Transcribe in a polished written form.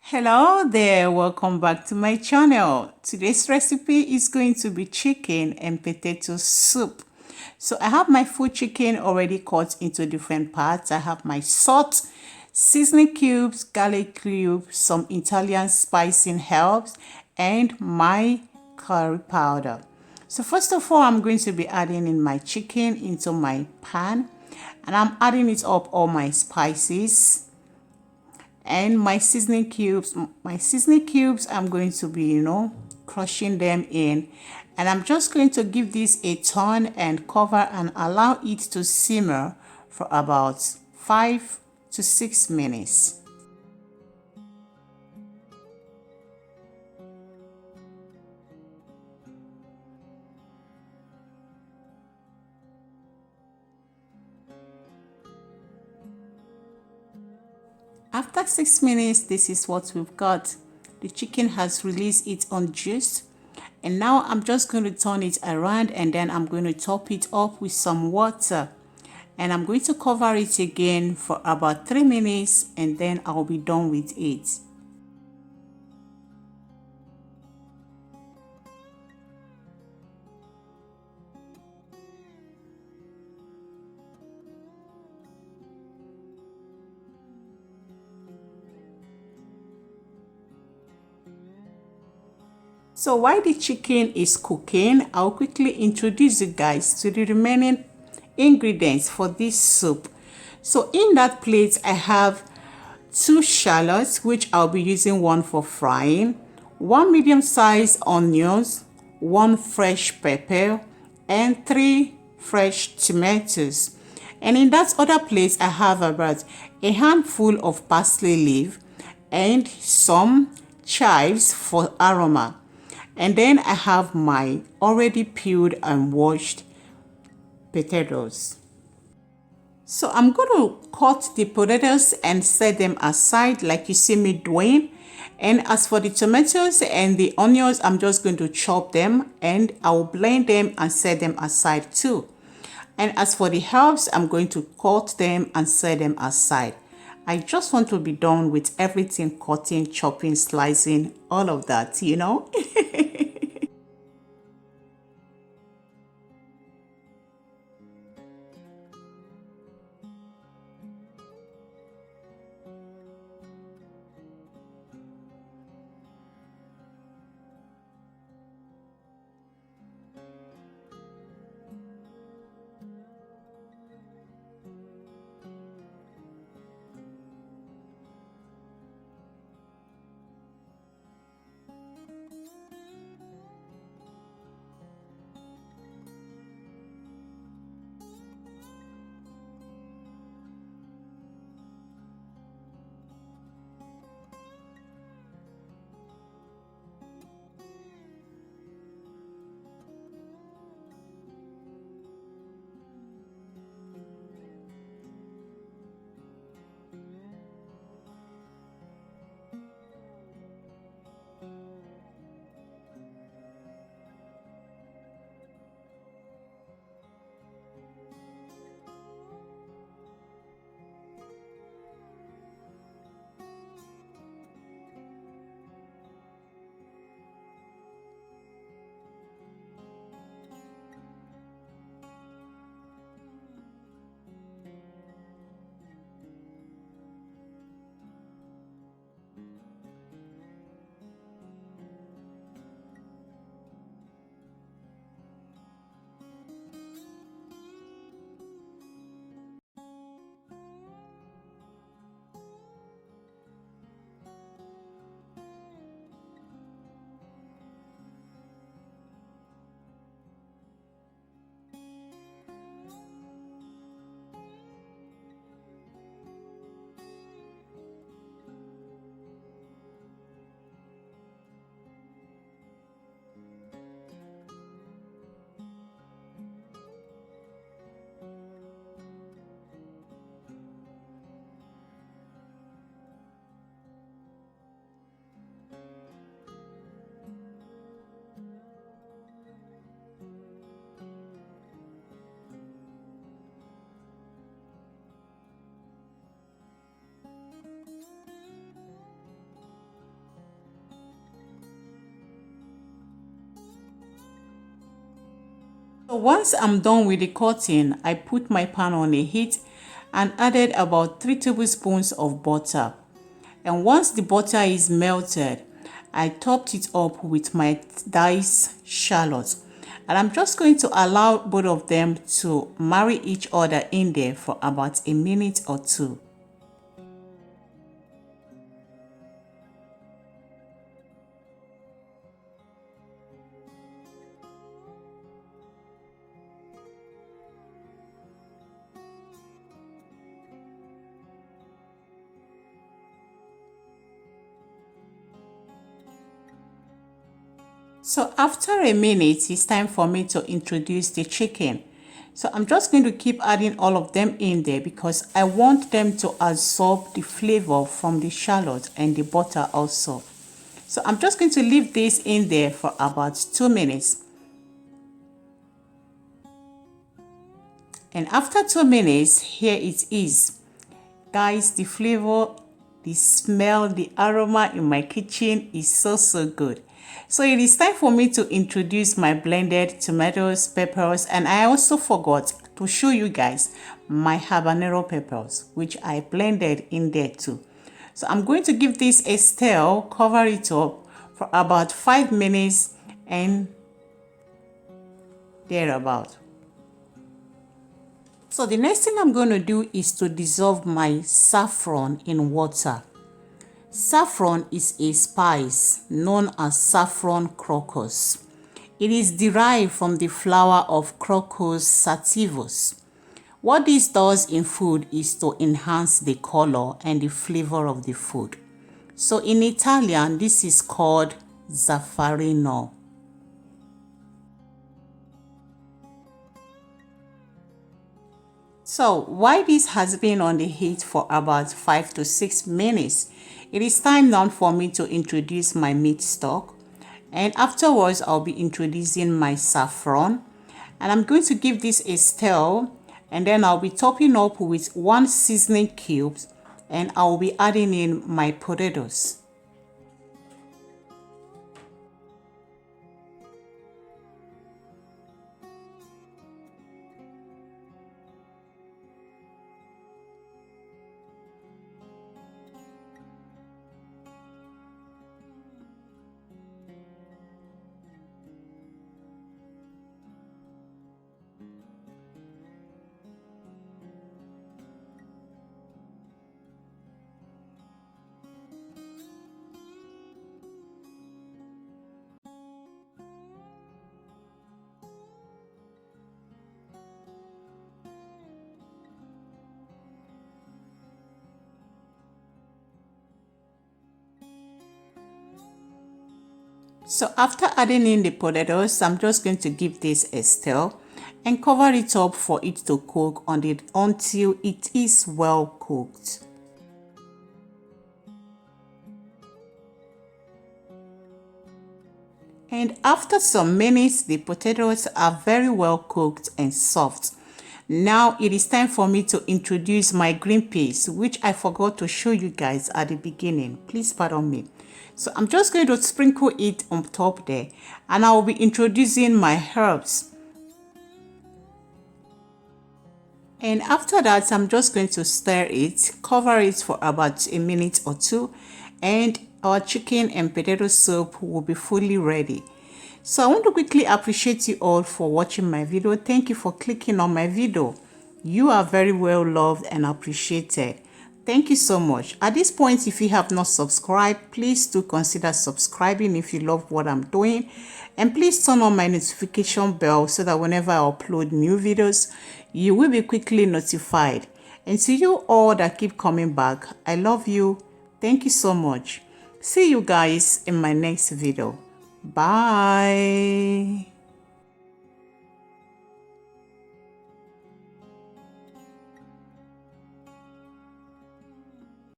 Hello there, welcome back to my channel. Today's recipe is going to be chicken and potato soup. So I have my full chicken already cut into different parts. I have my salt, seasoning cubes, garlic cubes, some Italian spicing herbs, and my curry powder. So first of all, I'm going to be adding in my chicken into my pan, and I'm adding it up all my spices and my seasoning cubes. I'm going to be crushing them in, and I'm just going to give this a turn and cover and allow it to simmer for about 5 to 6 minutes. After 6 minutes, this is what we've got. The chicken has released its own juice, and now I'm just going to turn it around, and then I'm going to top it up with some water, and I'm going to cover it again for about 3 minutes, and then I'll be done with it. So while the chicken is cooking, I'll quickly introduce you guys to the remaining ingredients for this soup. So in that plate, I have 2 shallots, which I'll be using one for frying, 1 medium-sized onions, 1 fresh pepper, and 3 fresh tomatoes. And in that other plate, I have about a handful of parsley leaf and some chives for aroma. And then I have my already peeled and washed potatoes. So I'm going to cut the potatoes and set them aside like you see me doing. And as for the tomatoes and the onions, I'm just going to chop them and I'll blend them and set them aside too. And as for the herbs, I'm going to cut them and set them aside. I just want to be done with everything: cutting, chopping, slicing, all of that. Once I'm done with the cutting, I put my pan on a heat and added about 3 tablespoons of butter. And once the butter is melted, I topped it up with my diced shallots. And I'm just going to allow both of them to marry each other in there for about a minute or two. So after a minute, it's time for me to introduce the chicken. So I'm just going to keep adding all of them in there because I want them to absorb the flavor from the shallot and the butter also. So I'm just going to leave this in there for about 2 minutes. And after 2 minutes, here it is. Guys, the flavor, the smell, the aroma in my kitchen is so good. So it is time for me to introduce my blended tomatoes, peppers, and I also forgot to show you guys my habanero peppers, which I blended in there too. So I'm going to give this a stir, cover it up for about 5 minutes and thereabout. So the next thing I'm going to do is to dissolve my saffron in water. Saffron is a spice known as saffron crocus. It is derived from the flower of Crocus sativus. What this does in food is to enhance the color and the flavor of the food. So in Italian, this is called zaffarino. So while this has been on the heat for about 5 to 6 minutes, it is time now for me to introduce my meat stock. And afterwards, I'll be introducing my saffron. And I'm going to give this a stir. And then I'll be topping up with 1 seasoning cube. And I'll be adding in my potatoes. So after adding in the potatoes, I'm just going to give this a stir and cover it up for it to cook until it is well cooked. And after some minutes, the potatoes are very well cooked and soft. Now it is time for me to introduce my green peas, which I forgot to show you guys at the beginning. Please pardon me. So I'm just going to sprinkle it on top there, and I will be introducing my herbs. And after that, I'm just going to stir it, cover it for about a minute or two, and our chicken and potato soup will be fully ready. So I want to quickly appreciate you all for watching my video. Thank you for clicking on my video. You are very well loved and appreciated. Thank you so much. At this point, if you have not subscribed, please do consider subscribing if you love what I'm doing. And please turn on my notification bell so that whenever I upload new videos, you will be quickly notified. And to you all that keep coming back, I love you. Thank you so much. See you guys in my next video. Bye.